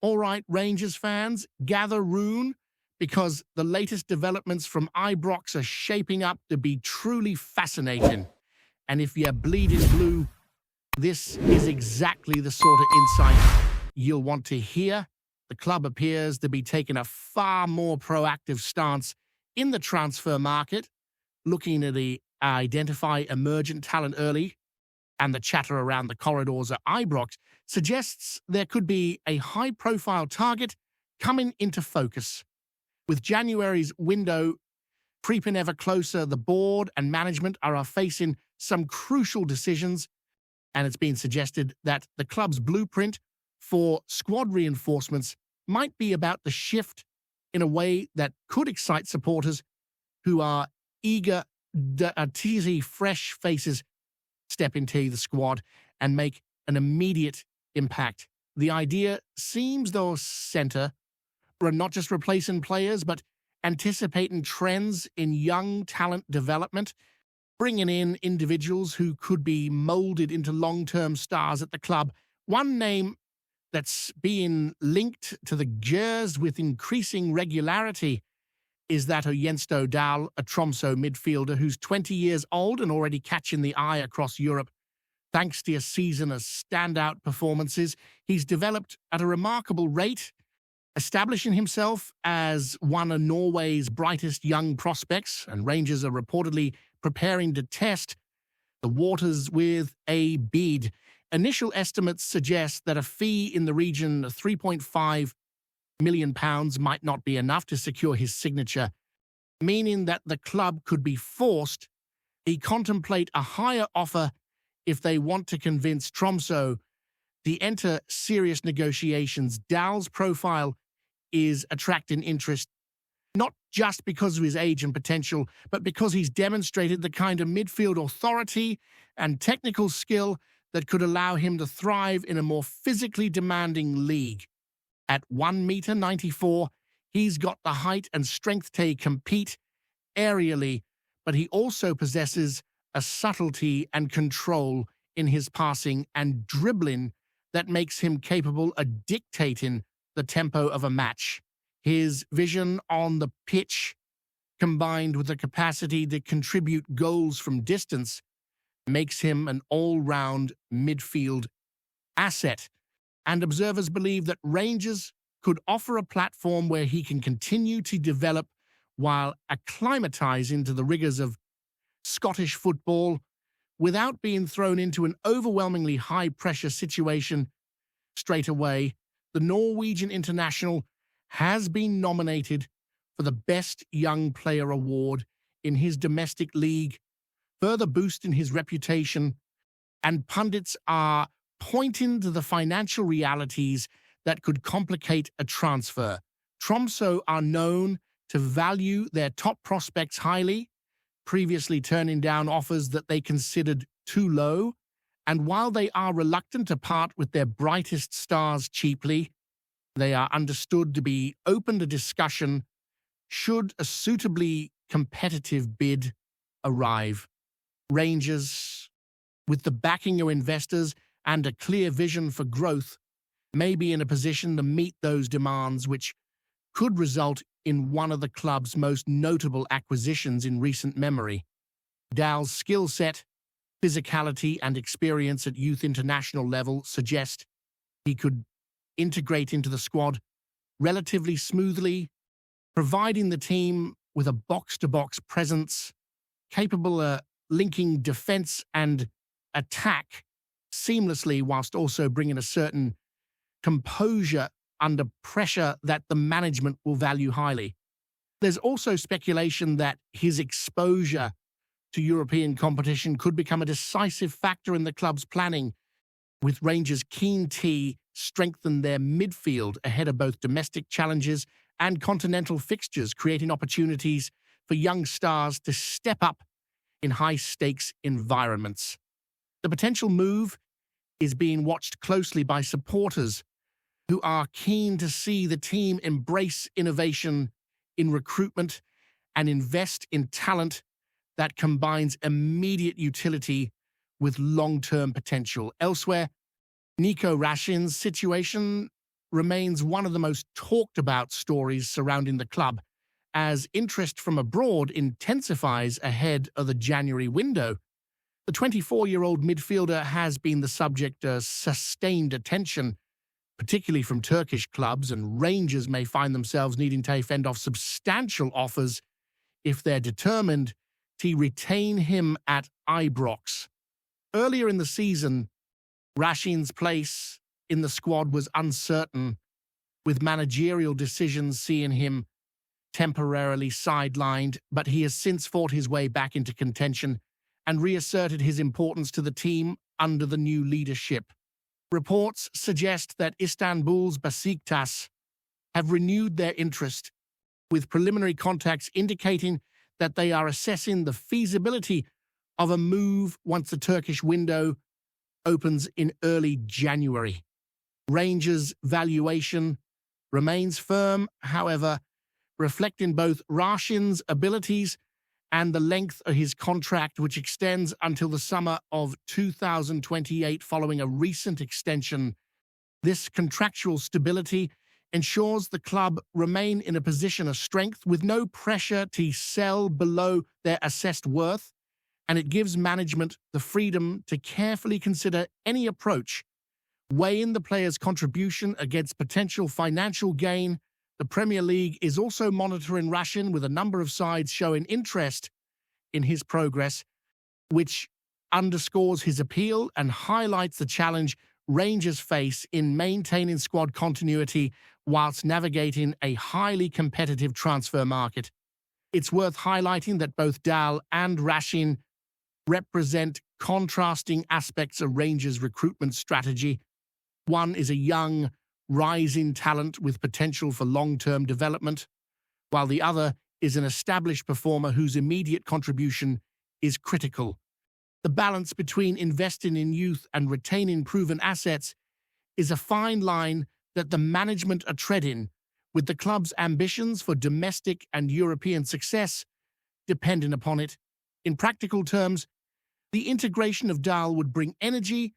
All right, Rangers fans, gather room because the latest developments from Ibrox are shaping up to be truly fascinating. And if you're bleeding blue, this is exactly the sort of insight you'll want to hear. The club appears to be taking a far more proactive stance in the transfer market, looking to identify emergent talent early, and the chatter around the corridors at Ibrox suggests there could be a high-profile target coming into focus. With January's window creeping ever closer, the board and management are facing some crucial decisions, and it's been suggested that the club's blueprint for squad reinforcements might be about to shift in a way that could excite supporters who are eager to see fresh faces step into the squad and make an immediate impact. The idea seems, though, center for not just replacing players, but anticipating trends in young talent development, bringing in individuals who could be molded into long-term stars at the club. One name that's being linked to the Gers with increasing regularity is that of Yensto Dal, a Tromsø midfielder who's 20 years old and already catching the eye across Europe. Thanks to a season of standout performances, he's developed at a remarkable rate, establishing himself as one of Norway's brightest young prospects, and Rangers are reportedly preparing to test the waters with a bid. Initial estimates suggest that a fee in the region of £3.5 million might not be enough to secure his signature, meaning that the club could be forced to contemplate a higher offer if they want to convince Tromsø to enter serious negotiations. Dal's profile is attracting interest, not just because of his age and potential, but because he's demonstrated the kind of midfield authority and technical skill that could allow him to thrive in a more physically demanding league. At 1.94 m, he's got the height and strength to compete aerially, but he also possesses a subtlety and control in his passing and dribbling that makes him capable of dictating the tempo of a match. His vision on the pitch, combined with the capacity to contribute goals from distance, makes him an all-round midfield asset. And observers believe that Rangers could offer a platform where he can continue to develop while acclimatizing to the rigors of Scottish football without being thrown into an overwhelmingly high-pressure situation straight away. The Norwegian international has been nominated for the Best Young Player award in his domestic league, further boosting his reputation, and pundits are pointing to the financial realities that could complicate a transfer. Tromsø are known to value their top prospects highly, previously turning down offers that they considered too low, and while they are reluctant to part with their brightest stars cheaply, they are understood to be open to discussion should a suitably competitive bid arrive. Rangers, with the backing of investors and a clear vision for growth, may be in a position to meet those demands, which could result in one of the club's most notable acquisitions in recent memory. Dal's skill set, physicality, and experience at youth international level suggest he could integrate into the squad relatively smoothly, providing the team with a box-to-box presence capable of linking defense and attack seamlessly, whilst also bringing a certain composure under pressure that the management will value highly. There's also speculation that his exposure to European competition could become a decisive factor in the club's planning, with Rangers keen to strengthen their midfield ahead of both domestic challenges and continental fixtures, creating opportunities for young stars to step up in high-stakes environments. The potential move is being watched closely by supporters who are keen to see the team embrace innovation in recruitment and invest in talent that combines immediate utility with long-term potential. Elsewhere, Nikico Rashin's situation remains one of the most talked about stories surrounding the club, as interest from abroad intensifies ahead of the January window. The 24-year-old midfielder has been the subject of sustained attention, particularly from Turkish clubs, and Rangers may find themselves needing to fend off substantial offers if they're determined to retain him at Ibrox. Earlier in the season, Rashin's place in the squad was uncertain, with managerial decisions seeing him temporarily sidelined, but he has since fought his way back into contention and reasserted his importance to the team under the new leadership. Reports suggest that Istanbul's Besiktas have renewed their interest, with preliminary contacts indicating that they are assessing the feasibility of a move once the Turkish window opens in early January. Rangers' valuation remains firm, however, reflecting both Rashin's abilities and the length of his contract, which extends until the summer of 2028 following a recent extension. This contractual stability ensures the club remain in a position of strength with no pressure to sell below their assessed worth, and it gives management the freedom to carefully consider any approach, weighing the player's contribution against potential financial gain. The Premier League is also monitoring Rashin, with a number of sides showing interest in his progress, which underscores his appeal and highlights the challenge Rangers face in maintaining squad continuity whilst navigating a highly competitive transfer market. It's worth highlighting that both Dal and Rashin represent contrasting aspects of Rangers' recruitment strategy. One is a young, rising talent with potential for long-term development, while the other is an established performer whose immediate contribution is critical. The balance between investing in youth and retaining proven assets is a fine line that the management are treading, with the club's ambitions for domestic and European success depending upon it. In practical terms, the integration of Dal would bring energy,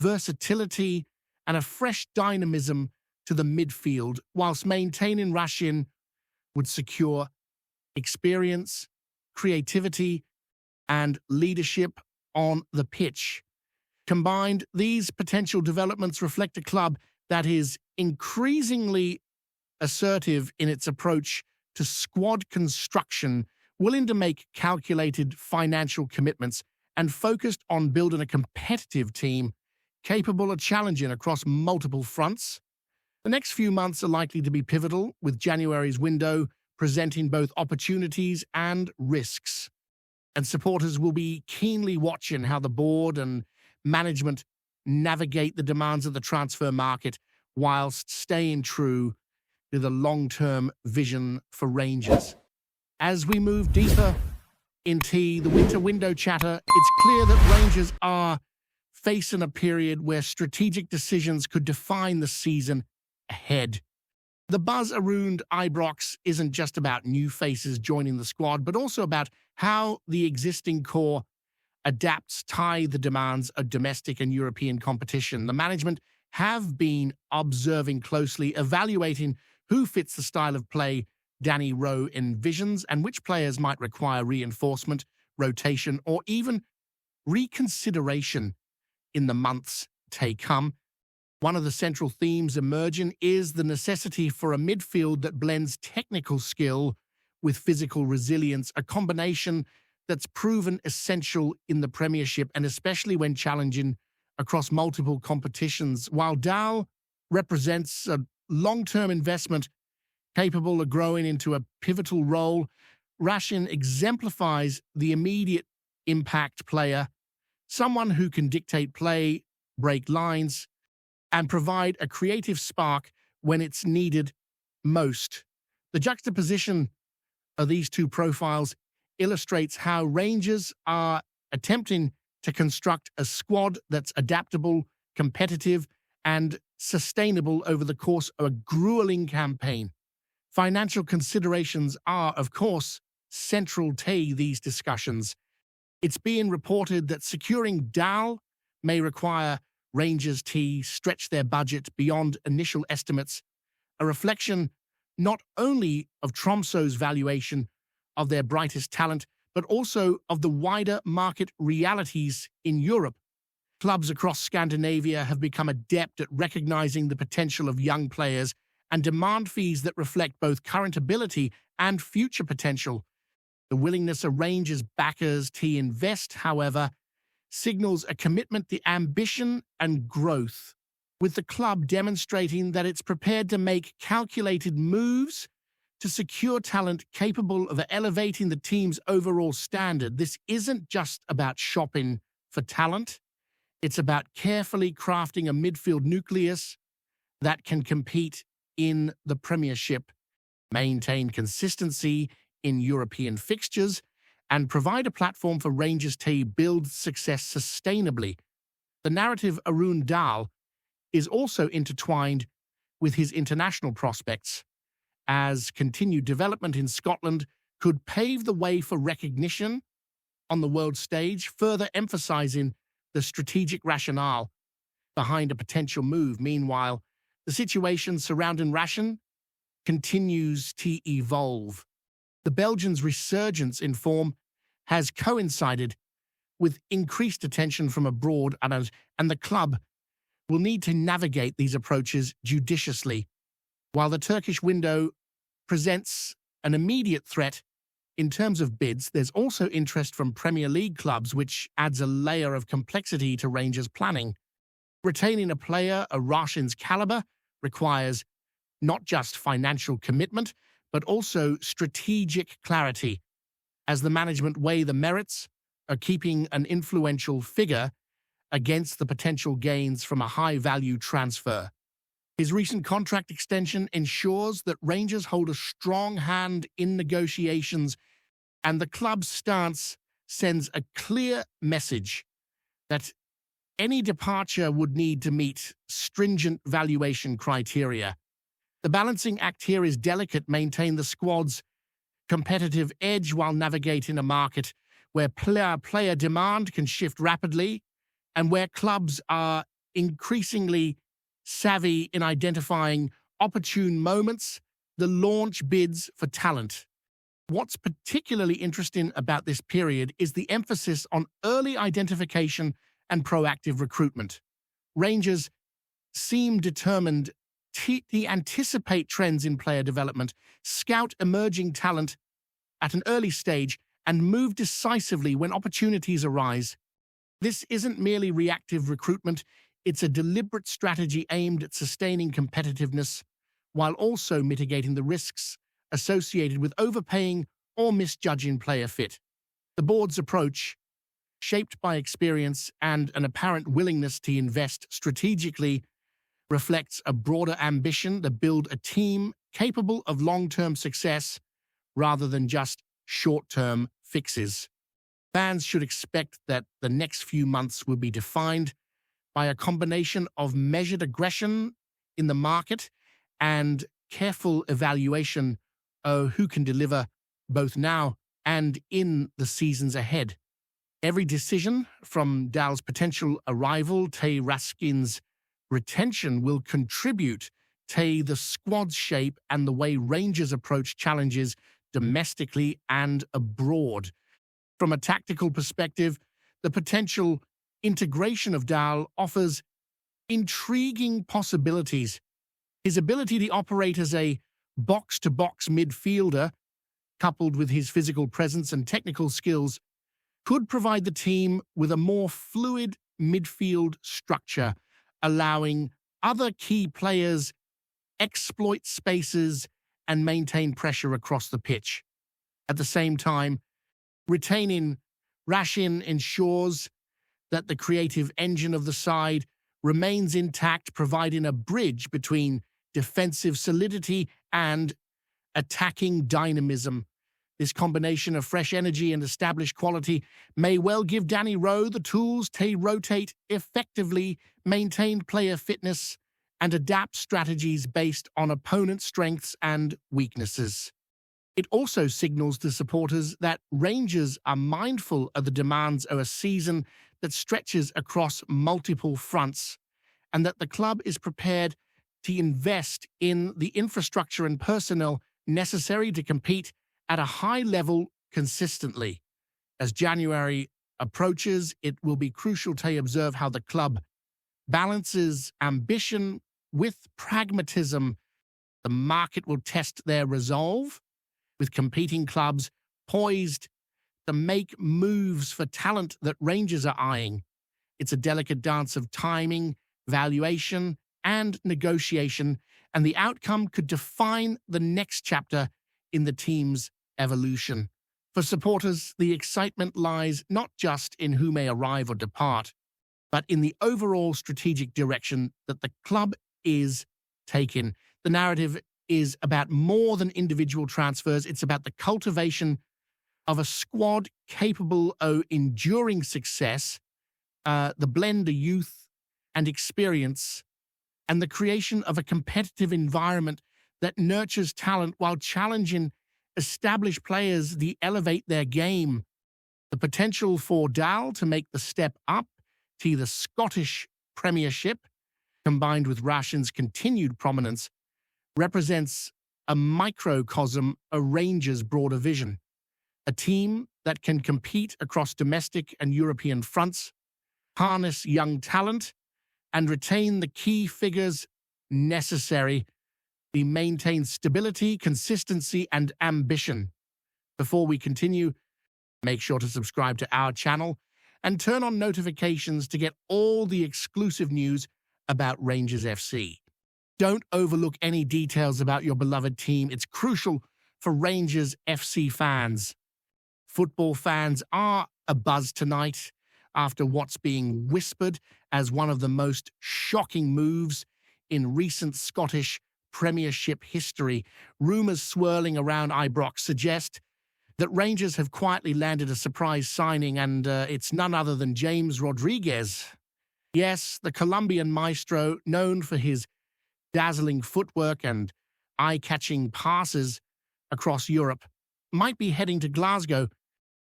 versatility, and a fresh dynamism to the midfield, whilst maintaining Rashin would secure experience, creativity, and leadership on the pitch. Combined, these potential developments reflect a club that is increasingly assertive in its approach to squad construction, willing to make calculated financial commitments, and focused on building a competitive team capable of challenging across multiple fronts. The next few months are likely to be pivotal, with January's window presenting both opportunities and risks. And supporters will be keenly watching how the board and management navigate the demands of the transfer market whilst staying true to the long-term vision for Rangers. As we move deeper into the winter window chatter, it's clear that Rangers are facing a period where strategic decisions could define the season ahead. The buzz around Ibrox isn't just about new faces joining the squad, but also about how the existing core adapts to the demands of domestic and European competition. The management have been observing closely, evaluating who fits the style of play Danny Rowe envisions and which players might require reinforcement, rotation, or even reconsideration in the months to come. One of the central themes emerging is the necessity for a midfield that blends technical skill with physical resilience, a combination that's proven essential in the Premiership and especially when challenging across multiple competitions. While Dal represents a long-term investment capable of growing into a pivotal role, Rashin exemplifies the immediate impact player, someone who can dictate play, break lines, and provide a creative spark when it's needed most. The juxtaposition of these two profiles illustrates how Rangers are attempting to construct a squad that's adaptable, competitive, and sustainable over the course of a grueling campaign. Financial considerations are, of course, central to these discussions. It's being reported that securing Dal may require Rangers T stretched their budget beyond initial estimates, a reflection not only of Tromsø's valuation of their brightest talent, but also of the wider market realities in Europe. Clubs across Scandinavia have become adept at recognizing the potential of young players and demand fees that reflect both current ability and future potential. The willingness of Rangers backers to invest, however, signals a commitment to ambition and growth, with the club demonstrating that it's prepared to make calculated moves to secure talent capable of elevating the team's overall standard. This isn't just about shopping for talent. It's about carefully crafting a midfield nucleus that can compete in the Premiership, maintain consistency in European fixtures, and provide a platform for Rangers to build success sustainably. The narrative Yensto Dal is also intertwined with his international prospects, as continued development in Scotland could pave the way for recognition on the world stage, further emphasizing the strategic rationale behind a potential move. Meanwhile, the situation surrounding Rashin continues to evolve. The Belgians' resurgence in form has coincided with increased attention from abroad, and the club will need to navigate these approaches judiciously. While the Turkish window presents an immediate threat in terms of bids, there's also interest from Premier League clubs, which adds a layer of complexity to Rangers' planning. Retaining a player of Rashin's caliber requires not just financial commitment, but also strategic clarity, as the management weigh the merits of keeping an influential figure against the potential gains from a high-value transfer. His recent contract extension ensures that Rangers hold a strong hand in negotiations, and the club's stance sends a clear message that any departure would need to meet stringent valuation criteria. The balancing act here is delicate: maintain the squad's competitive edge while navigating a market where player demand can shift rapidly and where clubs are increasingly savvy in identifying opportune moments, the launch bids for talent. What's particularly interesting about this period is the emphasis on early identification and proactive recruitment. Rangers seem determined to anticipate trends in player development, scout emerging talent at an early stage, and move decisively when opportunities arise. This isn't merely reactive recruitment, it's a deliberate strategy aimed at sustaining competitiveness while also mitigating the risks associated with overpaying or misjudging player fit. The board's approach, shaped by experience and an apparent willingness to invest strategically, reflects a broader ambition to build a team capable of long-term success rather than just short-term fixes. Fans should expect that the next few months will be defined by a combination of measured aggression in the market and careful evaluation of who can deliver both now and in the seasons ahead. Every decision, from Dal's potential arrival to Raskin's retention, will contribute to the squad's shape and the way Rangers approach challenges domestically and abroad. From a tactical perspective, the potential integration of Dal offers intriguing possibilities. His ability to operate as a box-to-box midfielder, coupled with his physical presence and technical skills, could provide the team with a more fluid midfield structure, allowing other key players exploit spaces and maintain pressure across the pitch. At the same time, retaining Rashin ensures that the creative engine of the side remains intact, providing a bridge between defensive solidity and attacking dynamism. This combination of fresh energy and established quality may well give Danny Rowe the tools to rotate effectively, maintain player fitness, and adapt strategies based on opponent strengths and weaknesses. It also signals to supporters that Rangers are mindful of the demands of a season that stretches across multiple fronts. and that the club is prepared to invest in the infrastructure and personnel necessary to compete at a high level consistently. As January approaches, it will be crucial to observe how the club balances ambition with pragmatism. The market will test their resolve, with competing clubs poised to make moves for talent that Rangers are eyeing. It's a delicate dance of timing, valuation, and negotiation, and the outcome could define the next chapter in the team's evolution. For supporters, the excitement lies not just in who may arrive or depart, but in the overall strategic direction that the club is taking. The narrative is about more than individual transfers. It's about the cultivation of a squad capable of enduring success, the blend of youth and experience, and the creation of a competitive environment that nurtures talent while challenging established players to elevate their game. The potential for Dal to make the step up to the Scottish Premiership, combined with Rashin's continued prominence, represents a microcosm of Rangers' broader vision. A team that can compete across domestic and European fronts, harness young talent, and retain the key figures necessary to maintain stability, consistency, and ambition. Before we continue, make sure to subscribe to our channel and turn on notifications to get all the exclusive news about Rangers FC. Don't overlook any details about your beloved team. It's crucial for Rangers FC fans. Football fans are abuzz tonight after what's being whispered as one of the most shocking moves in recent Scottish Premiership history. Rumours swirling around Ibrox suggest that Rangers have quietly landed a surprise signing, and it's none other than James Rodriguez. Yes, the Colombian maestro, known for his dazzling footwork and eye-catching passes across Europe, might be heading to Glasgow,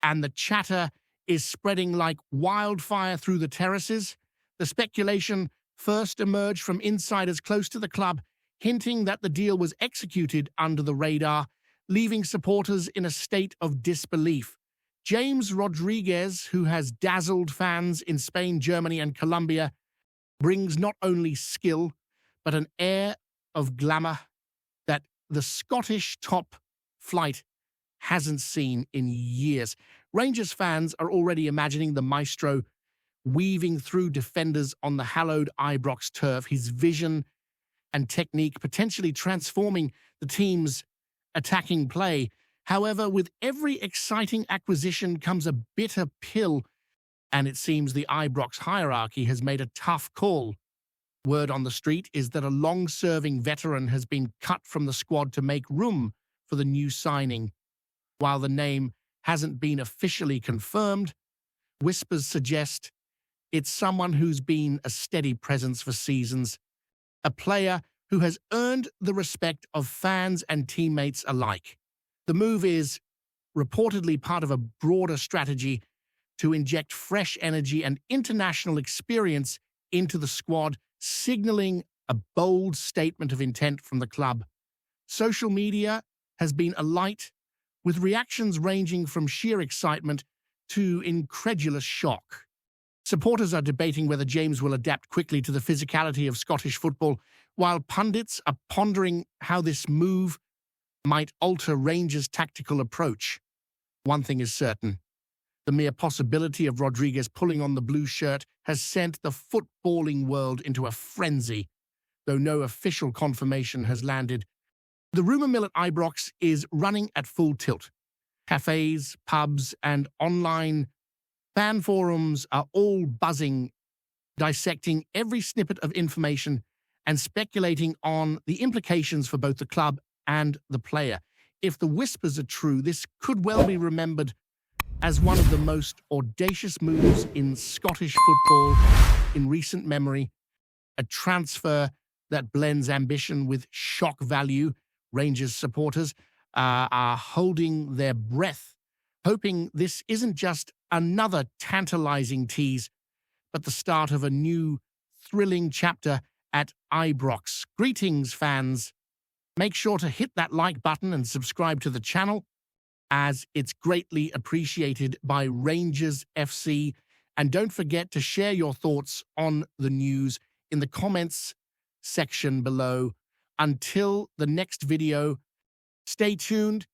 and the chatter is spreading like wildfire through the terraces. The speculation first emerged from insiders close to the club, hinting that the deal was executed under the radar, leaving supporters in a state of disbelief. James Rodriguez, who has dazzled fans in Spain, Germany, and Colombia, brings not only skill, but an air of glamour that the Scottish top flight hasn't seen in years. Rangers fans are already imagining the maestro weaving through defenders on the hallowed Ibrox turf, his vision and technique potentially transforming the team's attacking play. However, with every exciting acquisition comes a bitter pill, and it seems the Ibrox hierarchy has made a tough call. Word on the street is that a long-serving veteran has been cut from the squad to make room for the new signing. While the name hasn't been officially confirmed, whispers suggest it's someone who's been a steady presence for seasons, a player who has earned the respect of fans and teammates alike. The move is reportedly part of a broader strategy to inject fresh energy and international experience into the squad, signaling a bold statement of intent from the club. Social media has been alight, with reactions ranging from sheer excitement to incredulous shock. Supporters are debating whether James will adapt quickly to the physicality of Scottish football, while pundits are pondering how this move might alter Rangers' tactical approach. One thing is certain: the mere possibility of Rodriguez pulling on the blue shirt has sent the footballing world into a frenzy, though no official confirmation has landed. The rumour mill at Ibrox is running at full tilt. Cafes, pubs, and online fan forums are all buzzing, dissecting every snippet of information and speculating on the implications for both the club and the player. If the whispers are true, this could well be remembered as one of the most audacious moves in Scottish football in recent memory, a transfer that blends ambition with shock value. Rangers supporters are holding their breath, hoping this isn't just another tantalizing tease, but the start of a new thrilling chapter at Ibrox. Greetings, fans. Make sure to hit that like button and subscribe to the channel, as it's greatly appreciated by Rangers FC. And don't forget to share your thoughts on the news in the comments section below. Until the next video, stay tuned